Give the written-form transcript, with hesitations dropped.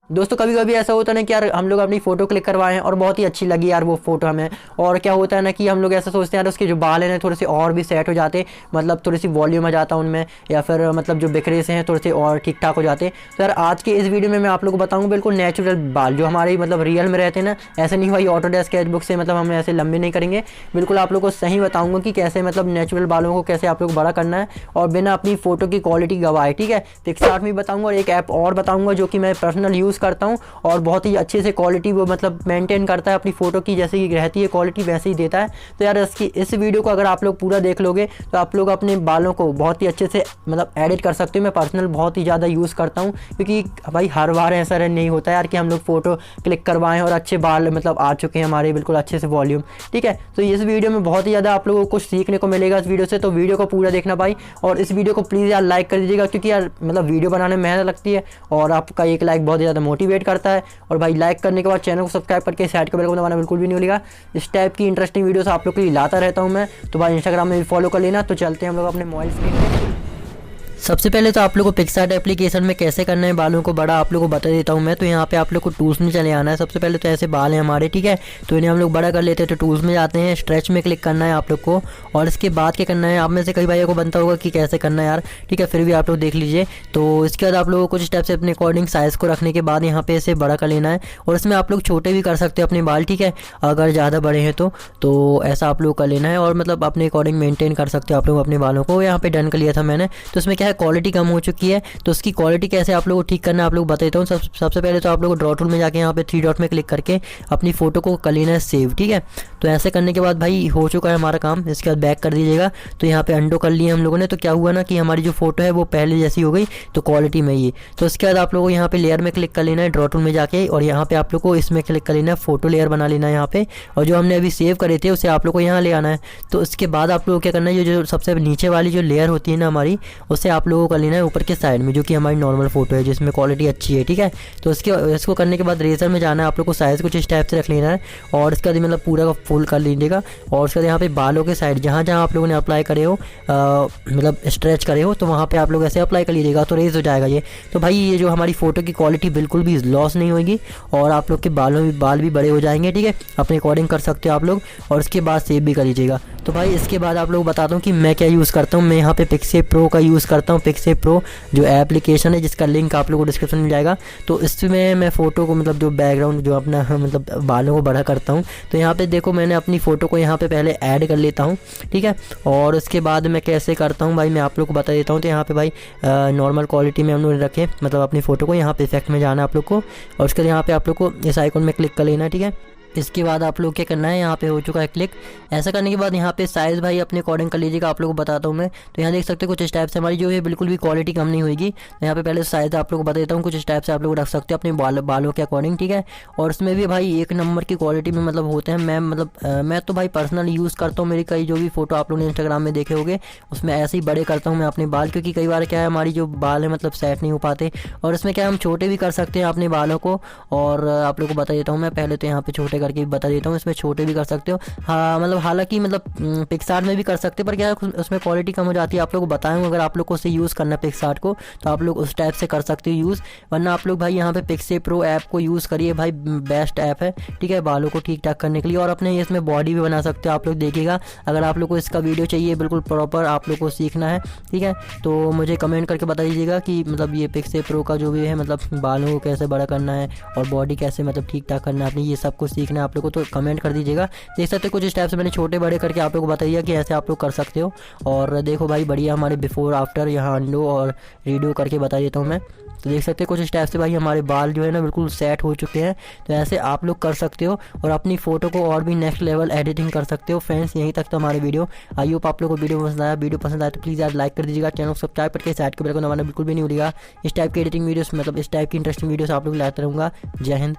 दोस्तों कभी कभी ऐसा होता है ना कि यार हम लोग अपनी फ़ोटो क्लिक करवाएं और बहुत ही अच्छी लगी यार वो फ़ोटो हमें, और क्या होता है ना कि हम लोग ऐसा सोचते हैं यार उसके जो बाल हैं ना थोड़े से और भी सेट हो जाते, मतलब थोड़ी सी वॉल्यूम आ जाता उनमें, या फिर मतलब जो बिखरे से हैं थोड़े से और ठीक ठाक हो जाते। तो यार आज के इस वीडियो में मैं आप लोग को बताऊँगा बिल्कुल नेचुरल बाल जो हमारे मतलब रियल में रहते हैं ना, ऐसे नहीं भाई ऑटोडेस्क स्केचबुक से मतलब हम ऐसे लंबे नहीं करेंगे। बिल्कुल आप लोग को सही बताऊँगा कि कैसे मतलब नेचुरल बालों को कैसे आप लोग बड़ा करना है और बिना अपनी फ़ोटो की क्वालिटी गवाए, ठीक है। पिक्सआर्ट में बताऊँगा और एक ऐप और बताऊँगा जो कि मैं पर्सनल यूज़ करता हूँ और बहुत ही अच्छे से क्वालिटी वो मतलब मेंटेन करता है, अपनी फ़ोटो की जैसे ही रहती है क्वालिटी वैसे ही देता है। तो यार इस वीडियो को अगर आप लोग पूरा देख लोगे तो आप लोग अपने बालों को बहुत ही अच्छे से मतलब एडिट कर सकते हो। मैं पर्सनल बहुत ही ज़्यादा यूज़ करता हूँ क्योंकि भाई हर बार ऐसा नहीं होता यार कि हम लोग फ़ोटो क्लिक करवाएं और अच्छे बाल मतलब आ चुके हैं हमारे बिल्कुल अच्छे से वॉल्यूम, ठीक है। तो इस वीडियो में बहुत ही ज़्यादा आप लोगों को कुछ सीखने को मिलेगा इस वीडियो से, तो वीडियो को पूरा देखना भाई। और इस वीडियो को प्लीज़ यार लाइक कर दीजिएगा क्योंकि यार मतलब वीडियो बनाने में मेहनत लगती है और आपका एक लाइक बहुत ज़्यादा मोटिवेट करता है। और भाई लाइक करने के बाद चैनल को सब्सक्राइब करके साइड के बेल को दबाना बिल्कुल भी नहीं भूलिएगा। इस टाइप की इंटरेस्टिंग वीडियोस आप लोग के लिए लाता रहता हूं मैं, तो भाई इंस्टाग्राम में भी फॉलो कर लेना। तो चलते हैं हम लोग अपने मोबाइल स्क्रीन पे। सबसे पहले तो आप लोगों को पिक्सआर्ट एप्लीकेशन में कैसे करना है बालों को बड़ा आप लोगों को बता देता हूँ मैं। तो यहाँ पे आप लोग को टूल्स में चले आना है। सबसे पहले तो ऐसे बाल हैं हमारे, ठीक है, तो इन्हें हम लोग बड़ा कर लेते हैं। तो टूल्स में जाते हैं, स्ट्रेच में क्लिक करना है आप लोग को, और इसके बाद क्या करना है, आप में से कई भाइयों को बनता होगा कि कैसे करना है यार, ठीक है, फिर भी आप लोग देख लीजिए। तो इसके बाद आप लोगों को कुछ स्टेप से अपने अकॉर्डिंग साइज़ को रखने के बाद यहाँ पे इसे बड़ा कर लेना है, और इसमें आप लोग छोटे भी कर सकते हो अपने बाल, ठीक है, अगर ज़्यादा बड़े हैं तो ऐसा आप लोग कर लेना है, और मतलब अपने अकॉर्डिंग मेंटेन कर सकते हो आप लोग अपने बालों को। यहाँ पे डन कर लिया था मैंने। तो इसमें क्या है, क्वालिटी कम हो की है, तो उसकी क्वालिटी कैसे आप लोगों को ठीक करना है आप लोग बता देता हूँ। सबसे पहले तो आप लोगों को ड्रॉ टूल में जाके यहाँ पे 3 डॉट में क्लिक करके अपनी फोटो को कर लेना है सेव, ठीक है। तो ऐसे करने के बाद भाई हो चुका है हमारा काम। इसके बाद बैक कर दीजिएगा। तो यहाँ पे अंडो कर लिए हम लोगों ने। तो क्या हुआ ना कि हमारी जो फोटो है वो पहले जैसी हो गई, तो क्वालिटी में ये। तो उसके बाद आप लोगों को यहाँ पे लेयर में क्लिक कर लेना है ड्रॉ टूल में जाके, और यहाँ पे आप लोग को इसमें क्लिक कर लेना है, फोटो लेयर बना लेना है यहाँ पे, और जो हमने अभी सेव करे थे उसे आप लोग को यहाँ ले आना है। तो उसके बाद आप लोगों को क्या करना है, जो सबसे नीचे वाली जो लेयर होती है ना हमारी, उसे आप लोगों को कर लेना है ऊपर के साइड में, जो कि हमारी नॉर्मल फोटो है जिसमें क्वालिटी अच्छी है, ठीक है। तो इसको करने के बाद रेजर में जाना है आप लोग को, साइज़ कुछ इस टाइप से रख लेना है, और इसका मतलब पूरा का फुल कर लीजिएगा। और उसके बाद यहाँ पे बालों के साइड जहाँ जहाँ आप लोगों ने अप्लाई करे हो, मतलब स्ट्रेच करे हो, तो वहाँ पे आप लोग ऐसे अप्लाई कर लीजिएगा, तो रेज हो जाएगा ये। तो भाई ये जो हमारी फ़ोटो की क्वालिटी बिल्कुल भी लॉस नहीं होगी, और आप लोग के बाल भी बड़े हो जाएंगे, ठीक है, अपने अकॉर्डिंग कर सकते हो आप लोग। और उसके बाद सेव भी कर लीजिएगा। तो भाई इसके बाद आप लोग बताता हूँ कि मैं क्या यूज़ करता हूँ। मैं यहाँ पे पिक्से प्रो का यूज़ करता हूँ। पिक्से प्रो जो एप्लीकेशन है जिसका लिंक आप लोगों को डिस्क्रिप्शन में जाएगा। तो इसमें मैं फ़ोटो को मतलब जो बैकग्राउंड जो अपना मतलब बालों को बड़ा करता हूँ। तो यहाँ पे देखो मैंने अपनी फ़ोटो को यहाँ पे पहले ऐड कर लेता हूँ, ठीक है, और उसके बाद मैं कैसे करता हूँ भाई मैं आप लोग को बता देता हूँ। तो यहाँ पे भाई नॉर्मल क्वालिटी में हम लोग रखें, मतलब अपनी फ़ोटो को यहाँ पे इफेक्ट में जाना है आप लोग को, और उसके यहाँ पे आप लोग को इस आइकॉन में क्लिक कर लेना है, ठीक है। इसके बाद आप लोग क्या करना है, यहाँ पे हो चुका है क्लिक। ऐसा करने के बाद यहाँ पे साइज़ भाई अपने अकॉर्डिंग कर लीजिएगा, आप लोगों को बताता हूँ मैं। तो यहाँ देख सकते हो कुछ इस टाइप से हमारी जो है बिल्कुल भी क्वालिटी कम नहीं होगी। तो यहाँ पे पहले साइज़ आप लोगों को बता देता हूँ, कुछ इस टाइप से आप लोग रख सकते हो अपने बालों के अकॉर्डिंग, ठीक है। और उसमें भी भाई 1 नंबर की क्वालिटी में मतलब होते हैं। मैं तो भाई पर्सनल यूज़ करता हूँ। मेरी कई जो भी फोटो आप लोग ने इंस्टाग्राम में देखे होंगे उसमें ऐसे ही बड़े करता हूँ मैं अपने बाल, क्योंकि कई बार क्या है हमारी जो बाल है मतलब सेट नहीं हो पाते, और इसमें क्या हम छोटे भी कर सकते हैं अपने बालों को। और आप लोग को बता देता हूँ मैं, पहले तो यहाँ पे छोटे करके बता देता हूँ, इसमें छोटे भी कर सकते हो। हाँ मतलब हालांकि मतलब पिक्सआर्ट में भी कर सकते हैं, पर क्या है उसमें क्वालिटी कम हो जाती है। आप लोग को बताऊँ अगर आप लोग को उसे यूज़ करना है पिक्सआर्ट को, तो आप लोग उस टाइप से कर सकते हो यूज़। वरना आप लोग भाई यहाँ पे पिक्से प्रो ऐप को यूज़ करिए भाई, बेस्ट ऐप है, ठीक है, बालों को ठीक ठाक करने के लिए। और अपने इसमें बॉडी भी बना सकते हो आप लोग, देखिएगा। अगर आप लोग को इसका वीडियो चाहिए बिल्कुल प्रॉपर आप लोग को सीखना है, ठीक है, तो मुझे कमेंट करके बता दीजिएगा कि मतलब ये पिक्से प्रो का जो भी है मतलब बालों को कैसे बड़ा करना है और बॉडी कैसे मतलब ठीक ठाक करना है अपनी, ये सब कुछ सीखना है आप लोग को, तो कमेंट कर दीजिएगा। देख सकते हो कुछ इस टाइप से मैंने छोटे बड़े करके आप लोग को बताइए कि ऐसे आप लोग कर सकते हो। और देखो भाई बढ़िया हमारे बिफोर आफ्टर यहाँ अंडो और रीडो करके बता देता हूँ मैं। तो देख सकते हैं कुछ इस टाइप से भाई हमारे बाल जो है ना बिल्कुल सेट हो चुके हैं। तो ऐसे आप लोग कर सकते हो और अपनी फ़ोटो को और भी नेक्स्ट लेवल एडिटिंग कर सकते हो। फ्रेंड्स यहीं तक तो हमारे वीडियो। आई होप आप लोग को वीडियो पसंद आया। वीडियो पसंद आया तो प्लीज़ यार लाइक कर दीजिएगा, चैनल को सब्सक्राइब करके साइड के बेल को दबाना बिल्कुल भी नहीं भूलिएगा। इस टाइप की एडिटिंग वीडियोस मतलब इस टाइप की इंटरेस्टिंग वीडियोस आप लोग लाते रहूँगा। जय हिंद।